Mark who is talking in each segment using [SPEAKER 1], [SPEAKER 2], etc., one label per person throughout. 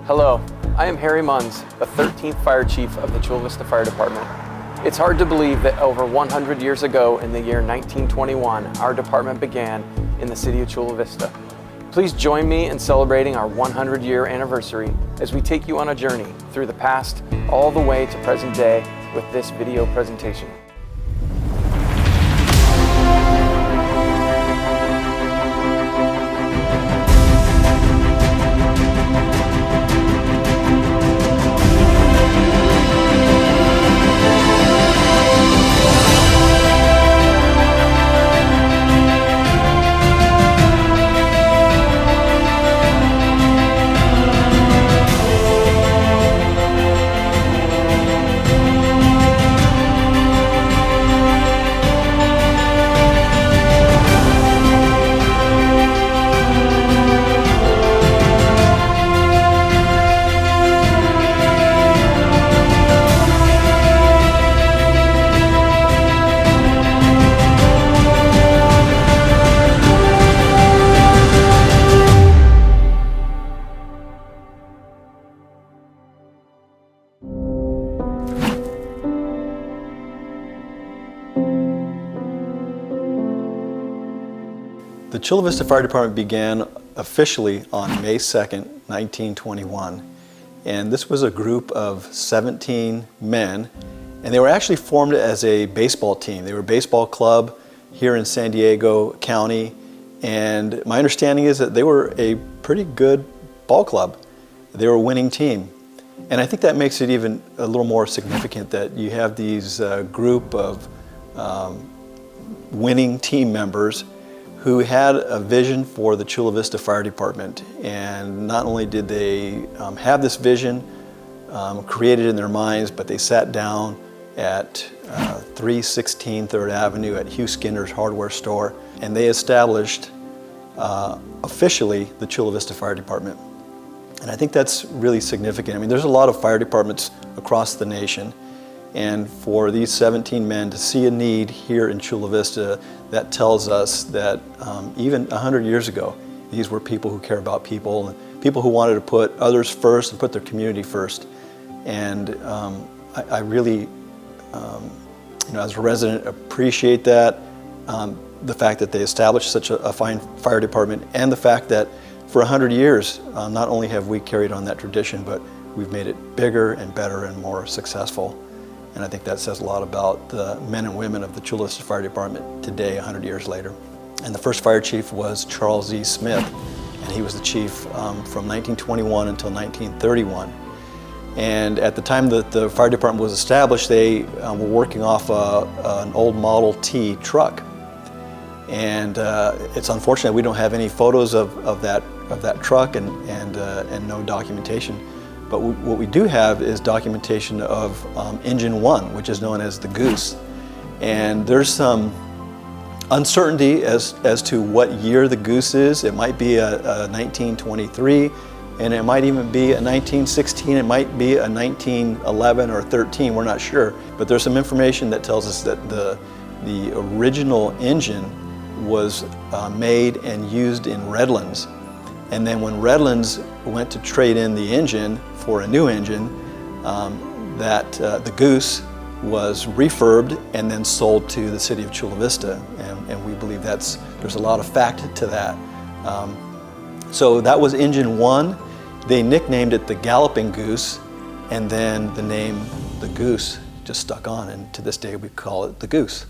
[SPEAKER 1] Hello, I am Harry Munns, the 13th Fire Chief of the Chula Vista Fire Department. It's hard to believe that over 100 years ago in the year 1921, our department began in the city of Chula Vista. Please join me in celebrating our 100-year anniversary as we take you on a journey through the past all the way to present day with this video presentation.
[SPEAKER 2] The Chula Vista Fire Department began officially on May 2nd, 1921. And this was a group of 17 men, and they were actually formed as a baseball team. They were a baseball club here in San Diego County, and my understanding is that they were a pretty good ball club. They were a winning team. And I think that makes it even a little more significant that you have these group of winning team members who had a vision for the Chula Vista Fire Department. And not only did they have this vision created in their minds, but they sat down at 316 3rd Avenue at Hugh Skinner's hardware store, and they established officially the Chula Vista Fire Department. And I think that's really significant. I mean, there's a lot of fire departments across the nation, and for these 17 men to see a need here in Chula Vista, that tells us that even 100 years ago, these were people who care about people, and people who wanted to put others first and put their community first. And I really, as a resident, appreciate that, the fact that they established such a fine fire department, and the fact that for 100 years, not only have we carried on that tradition, but we've made it bigger and better and more successful. And I think that says a lot about the men and women of the Chula Vista Fire Department today, 100 years later. And the first fire chief was Charles E. Smith, and he was the chief from 1921 until 1931. And at the time that the fire department was established, they were working off an old Model T truck. And it's unfortunate we don't have any photos of that truck and no documentation. But what we do have is documentation of Engine 1, which is known as the Goose. And there's some uncertainty as to what year the Goose is. It might be a 1923, and it might even be a 1916, it might be a 1911 or 13, we're not sure. But there's some information that tells us that the original engine was made and used in Redlands. And then when Redlands went to trade in the engine for a new engine, the Goose was refurbed and then sold to the city of Chula Vista. And we believe there's a lot of fact to that. So that was Engine 1. They nicknamed it the Galloping Goose, and then the name the Goose just stuck on, and to this day we call it the Goose.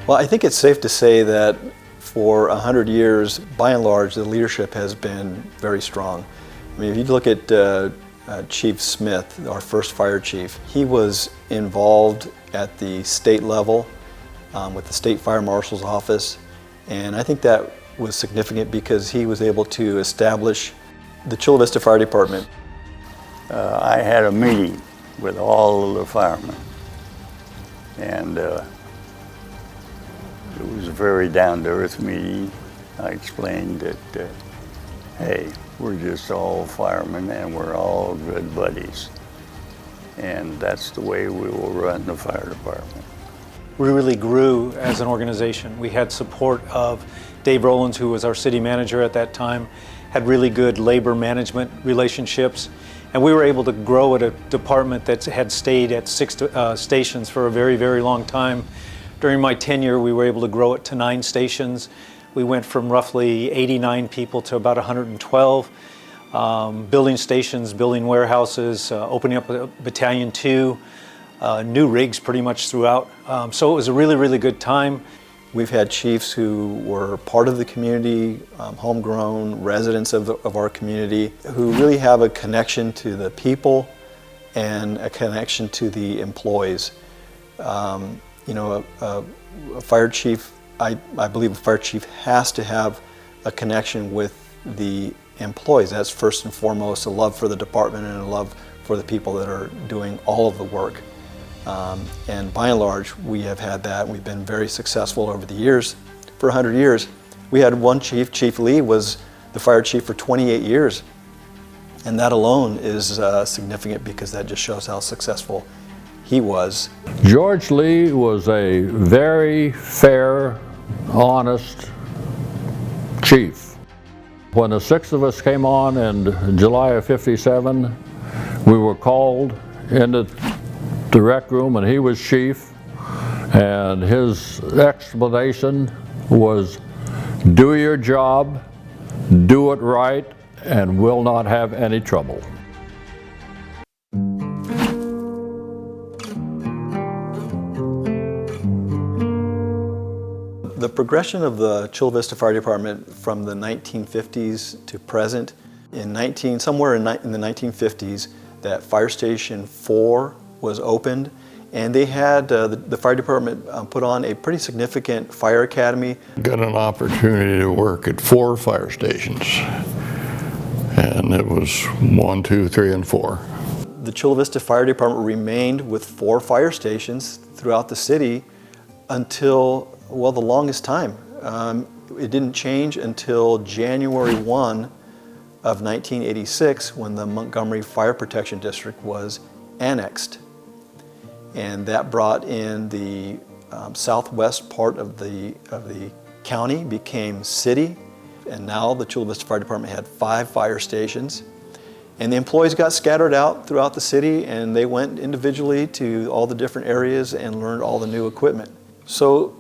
[SPEAKER 2] Well, I think it's safe to say that for 100 years, by and large, the leadership has been very strong. I mean, if you look at Chief Smith, our first fire chief, he was involved at the state level with the State Fire Marshal's office, and I think that was significant because he was able to establish the Chula Vista Fire Department.
[SPEAKER 3] I had a meeting with all of the firemen, and it was a very down-to-earth meeting. I explained that, hey, we're just all firemen and we're all good buddies, and that's the way we will run the fire department.
[SPEAKER 4] We really grew as an organization. We had support of Dave Rowlands, who was our city manager at that time, had really good labor management relationships, and we were able to grow at a department that had stayed at 6 stations for a very, very long time. During my tenure, we were able to grow it to 9 stations. We went from roughly 89 people to about 112, building stations, building warehouses, opening up a Battalion 2, new rigs pretty much throughout. So it was a really, really good time.
[SPEAKER 2] We've had chiefs who were part of the community, homegrown residents of our community, who really have a connection to the people and a connection to the employees. You know, a fire chief, I believe a fire chief has to have a connection with the employees. That's first and foremost a love for the department and a love for the people that are doing all of the work. And by and large, we have had that. We've been very successful over the years. For 100 years, we had one chief. Chief Lee was the fire chief for 28 years. And that alone is significant because that just shows how successful he was.
[SPEAKER 5] George Lee was a very fair, honest chief. When the 6 of us came on in July of '57, we were called into the rec room and he was chief, and his explanation was, do your job, do it right, and we'll not have any trouble.
[SPEAKER 2] The progression of the Chula Vista Fire Department from the 1950s to present, somewhere in the 1950s, that Fire Station 4 was opened, and they had the fire department put on a pretty significant fire academy.
[SPEAKER 6] Got an opportunity to work at 4 fire stations, and it was 1, 2, 3, and 4.
[SPEAKER 2] The Chula Vista Fire Department remained with 4 fire stations throughout the city until, well, the longest time. It didn't change until January 1 of 1986 when the Montgomery Fire Protection District was annexed. And that brought in the southwest part of the county, became city, and now the Chula Vista Fire Department had 5 fire stations. And the employees got scattered out throughout the city, and they went individually to all the different areas and learned all the new equipment. So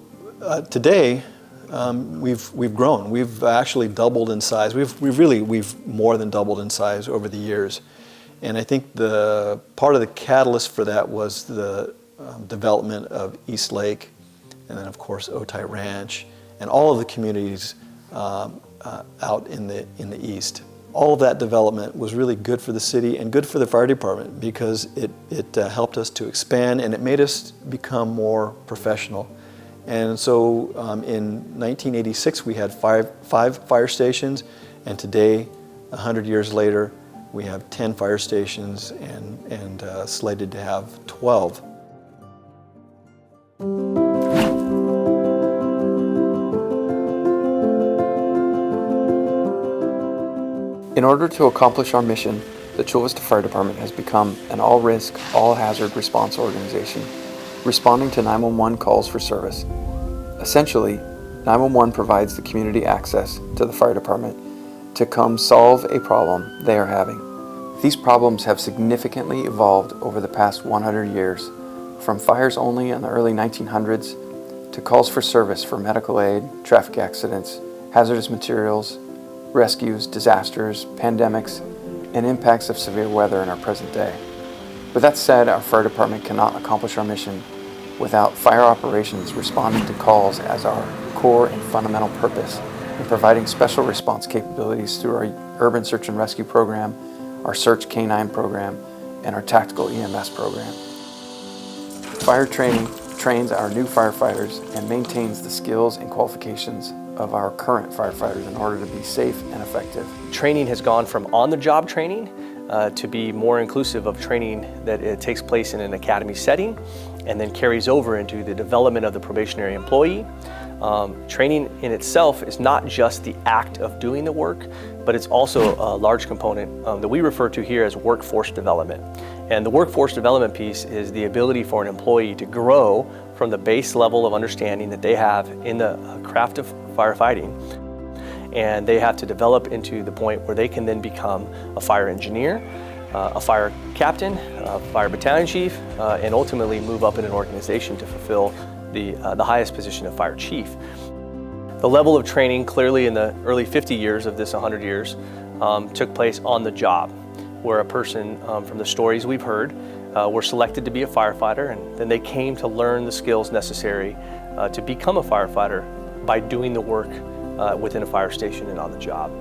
[SPEAKER 2] today, we've grown. We've actually doubled in size. We've more than doubled in size over the years. And I think the part of the catalyst for that was the development of East Lake, and then of course Otay Ranch, and all of the communities out in the east. All of that development was really good for the city and good for the fire department because it helped us to expand and it made us become more professional. And so in 1986 we had five fire stations, and today, 100 years later, we have 10 fire stations and slated to have 12.
[SPEAKER 1] In order to accomplish our mission, the Chula Vista Fire Department has become an all-risk, all-hazard response organization, responding to 911 calls for service. Essentially, 911 provides the community access to the fire department to come solve a problem they are having. These problems have significantly evolved over the past 100 years, from fires only in the early 1900s to calls for service for medical aid, traffic accidents, hazardous materials, rescues, disasters, pandemics, and impacts of severe weather in our present day. With that said, our fire department cannot accomplish our mission without fire operations responding to calls as our core and fundamental purpose, and providing special response capabilities through our urban search and rescue program, our search K9 program, and our tactical EMS program. Fire training trains our new firefighters and maintains the skills and qualifications of our current firefighters in order to be safe and effective.
[SPEAKER 7] Training has gone from on-the-job training to be more inclusive of training that it takes place in an academy setting and then carries over into the development of the probationary employee. Training in itself is not just the act of doing the work, but it's also a large component that we refer to here as workforce development. And the workforce development piece is the ability for an employee to grow from the base level of understanding that they have in the craft of firefighting. And they have to develop into the point where they can then become a fire engineer, a fire captain, a fire battalion chief, and ultimately move up in an organization to fulfill the highest position of fire chief. The level of training clearly in the early 50 years of this 100 years took place on the job, where a person, from the stories we've heard, were selected to be a firefighter, and then they came to learn the skills necessary to become a firefighter by doing the work within a fire station and on the job.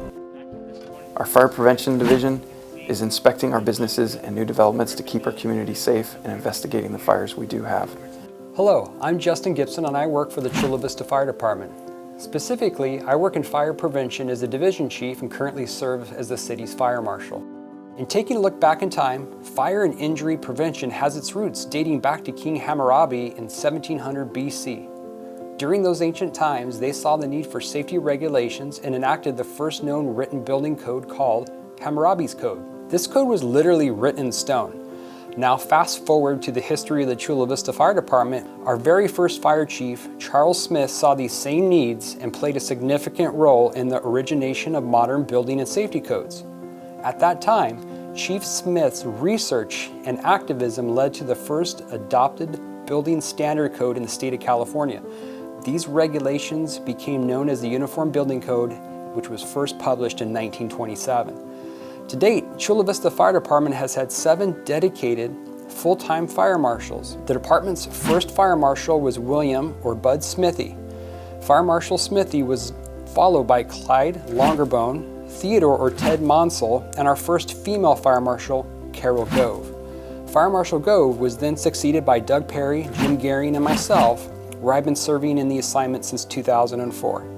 [SPEAKER 1] Our Fire Prevention Division is inspecting our businesses and new developments to keep our community safe and investigating the fires we do have.
[SPEAKER 8] Hello, I'm Justin Gibson and I work for the Chula Vista Fire Department. Specifically, I work in fire prevention as a division chief and currently serve as the city's fire marshal. In taking a look back in time, fire and injury prevention has its roots dating back to King Hammurabi in 1700 BC. During those ancient times, they saw the need for safety regulations and enacted the first known written building code called Hammurabi's Code. This code was literally written in stone. Now fast forward to the history of the Chula Vista Fire Department, our very first fire chief, Charles Smith, saw these same needs and played a significant role in the origination of modern building and safety codes. At that time, Chief Smith's research and activism led to the first adopted building standard code in the state of California. These regulations became known as the Uniform Building Code, which was first published in 1927. To date, Chula Vista Fire Department has had 7 dedicated full-time fire marshals. The department's first fire marshal was William or Bud Smithy. Fire Marshal Smithy was followed by Clyde Longerbone, Theodore or Ted Monsell, and our first female fire marshal, Carol Gove. Fire Marshal Gove was then succeeded by Doug Perry, Jim Garing, and myself, where I've been serving in the assignment since 2004.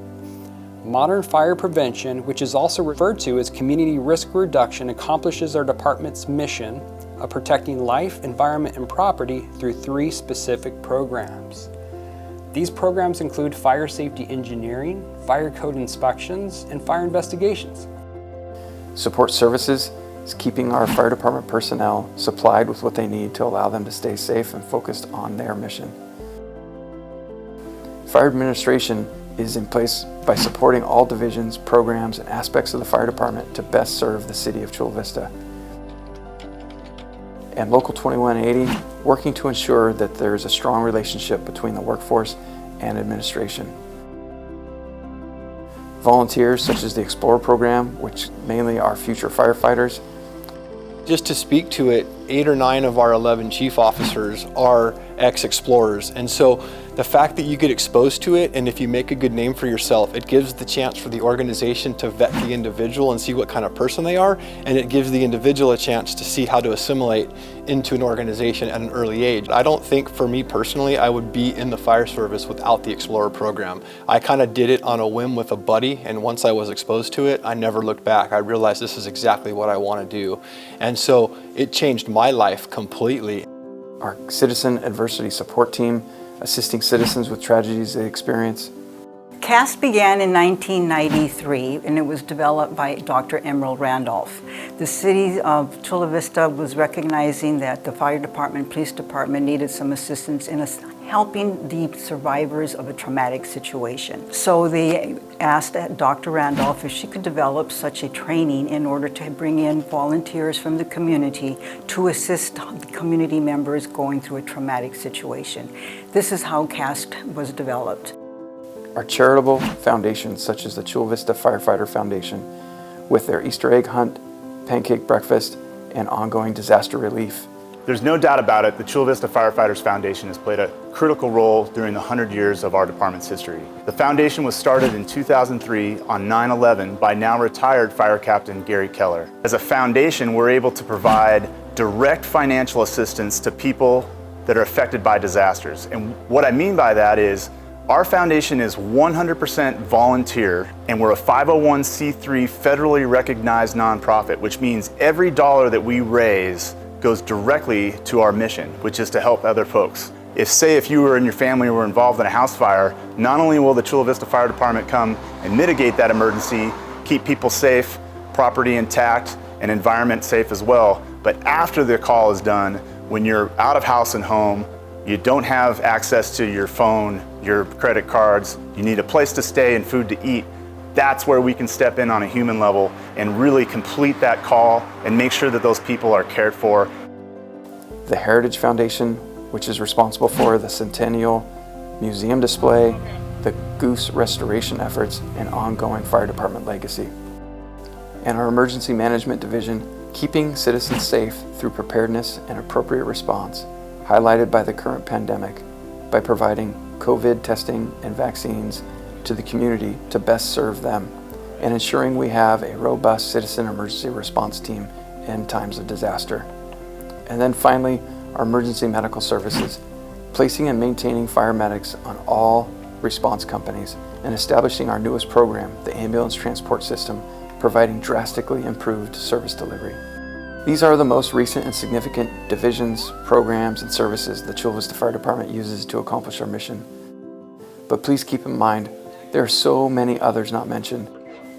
[SPEAKER 8] Modern fire prevention, which is also referred to as community risk reduction, accomplishes our department's mission of protecting life, environment, and property through 3 specific programs. These programs include fire safety engineering, fire code inspections, and fire investigations.
[SPEAKER 1] Support services is keeping our fire department personnel supplied with what they need to allow them to stay safe and focused on their mission. Fire administration is in place by supporting all divisions, programs, and aspects of the fire department to best serve the city of Chula Vista. And Local 2180, working to ensure that there is a strong relationship between the workforce and administration. Volunteers such as the Explorer program, which mainly are future firefighters.
[SPEAKER 2] Just to speak to it, 8 or 9 of our 11 chief officers are ex-explorers, and so the fact that you get exposed to it, and if you make a good name for yourself, it gives the chance for the organization to vet the individual and see what kind of person they are, and it gives the individual a chance to see how to assimilate into an organization at an early age. I don't think, for me personally, I would be in the fire service without the Explorer program. I kind of did it on a whim with a buddy, and once I was exposed to it, I never looked back. I realized this is exactly what I want to do, and so it changed my life completely.
[SPEAKER 1] Our Citizen Adversity Support Team, assisting citizens with tragedies they experience.
[SPEAKER 9] CAST began in 1993 and it was developed by Dr. Emerald Randolph. The city of Chula Vista was recognizing that the fire department, police department needed some assistance in helping the survivors of a traumatic situation. So they asked Dr. Randolph if she could develop such a training in order to bring in volunteers from the community to assist the community members going through a traumatic situation. This is how CAST was developed.
[SPEAKER 1] Our charitable foundations such as the Chula Vista Firefighter Foundation with their Easter egg hunt, pancake breakfast, and ongoing disaster relief.
[SPEAKER 10] There's no doubt about it, the Chula Vista Firefighters Foundation has played a critical role during the 100 years of our department's history. The foundation was started in 2003 on 9/11 by now retired Fire Captain Gary Keller. As a foundation, we're able to provide direct financial assistance to people that are affected by disasters. And what I mean by that is, our foundation is 100% volunteer, and we're a 501c3 federally recognized nonprofit, which means every dollar that we raise goes directly to our mission, which is to help other folks. If you and your family were involved in a house fire, not only will the Chula Vista Fire Department come and mitigate that emergency, keep people safe, property intact, and environment safe as well, but after the call is done, when you're out of house and home, you don't have access to your phone, your credit cards, you need a place to stay and food to eat, that's where we can step in on a human level and really complete that call and make sure that those people are cared for.
[SPEAKER 1] The Heritage Foundation, which is responsible for the Centennial Museum display, the Goose restoration efforts, and ongoing fire department legacy. And our Emergency Management Division, keeping citizens safe through preparedness and appropriate response, highlighted by the current pandemic, by providing COVID testing and vaccines to the community to best serve them, and ensuring we have a robust citizen emergency response team in times of disaster. And then finally, our emergency medical services, placing and maintaining fire medics on all response companies, and establishing our newest program, the ambulance transport system, providing drastically improved service delivery. These are the most recent and significant divisions, programs, and services the Chula Vista Fire Department uses to accomplish our mission. But please keep in mind, there are so many others not mentioned,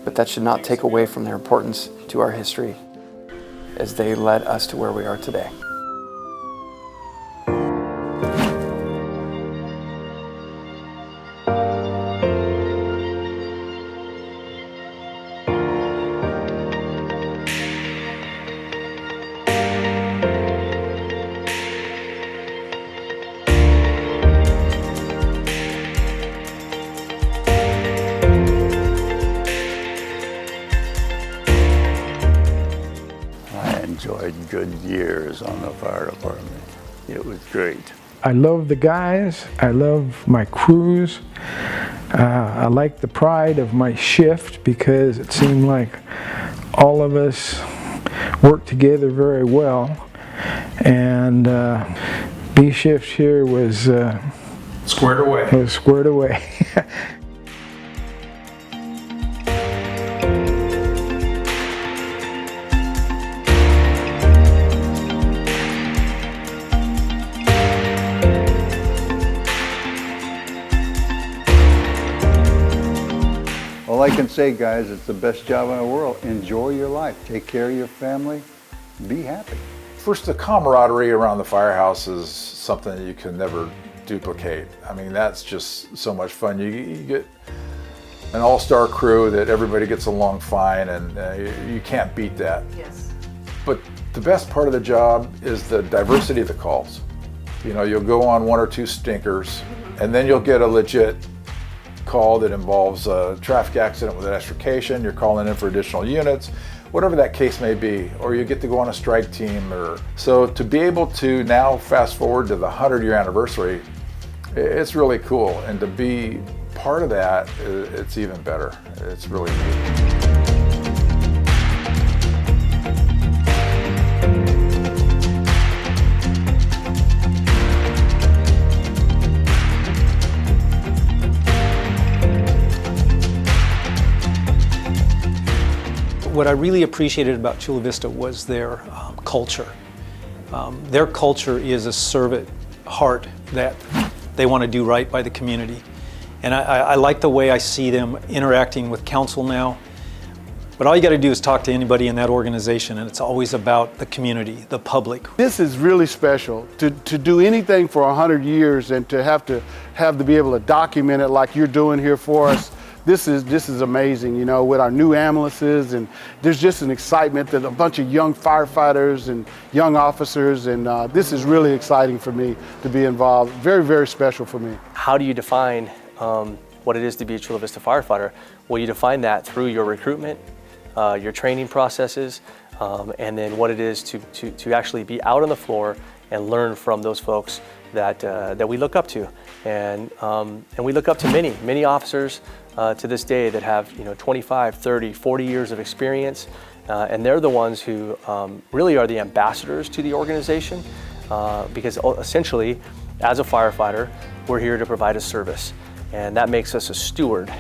[SPEAKER 1] but that should not take away from their importance to our history as they led us to where we are today.
[SPEAKER 3] Enjoyed good years on the fire department. It was great.
[SPEAKER 11] I love the guys. I love my crews. I like the pride of my shift because it seemed like all of us worked together very well. And B shift here was
[SPEAKER 12] squared away.
[SPEAKER 11] Was squared away.
[SPEAKER 13] All I can say, guys, it's the best job in the world. Enjoy your life. Take care of your family. Be happy.
[SPEAKER 12] First, the camaraderie around the firehouse is something that you can never duplicate. I mean, that's just so much fun. You get an all-star crew that everybody gets along fine, and you can't beat that.
[SPEAKER 9] Yes.
[SPEAKER 12] But the best part of the job is the diversity of the calls. You know, you'll go on one or two stinkers, and then you'll get a legit call that involves a traffic accident with an extrication, you're calling in for additional units, whatever that case may be, or you get to go on a strike team. So to be able to now fast forward to the 100-year anniversary, it's really cool. And to be part of that, it's even better. It's really neat.
[SPEAKER 4] What I really appreciated about Chula Vista was their culture. Their culture is a servant heart that they want to do right by the community. And I like the way I see them interacting with council now. But all you got to do is talk to anybody in that organization, and it's always about the community, the public.
[SPEAKER 14] This is really special to do anything for 100 years and to be able to document it like you're doing here for us. This is amazing, you know, with our new ambulances, and there's just an excitement that a bunch of young firefighters and young officers, and this is really exciting for me to be involved. Very, very special for me.
[SPEAKER 7] How do you define what it is to be a Chula Vista firefighter? Well, you define that through your recruitment, your training processes, and then what it is to actually be out on the floor and learn from those folks that we look up to. And we look up to many officers to this day that have 25, 30, 40 years of experience, and they're the ones who really are the ambassadors to the organization, because essentially, as a firefighter, we're here to provide a service, and that makes us a steward.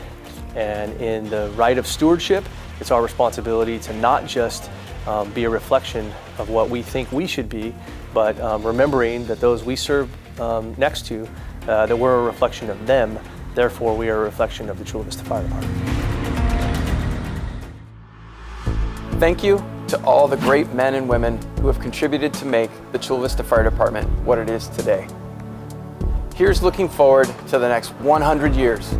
[SPEAKER 7] And in the right of stewardship, it's our responsibility to not just be a reflection of what we think we should be, but remembering that those we serve next to, that we're a reflection of them, therefore we are a reflection of the Chula Vista Fire Department.
[SPEAKER 1] Thank you to all the great men and women who have contributed to make the Chula Vista Fire Department what it is today. Here's looking forward to the next 100 years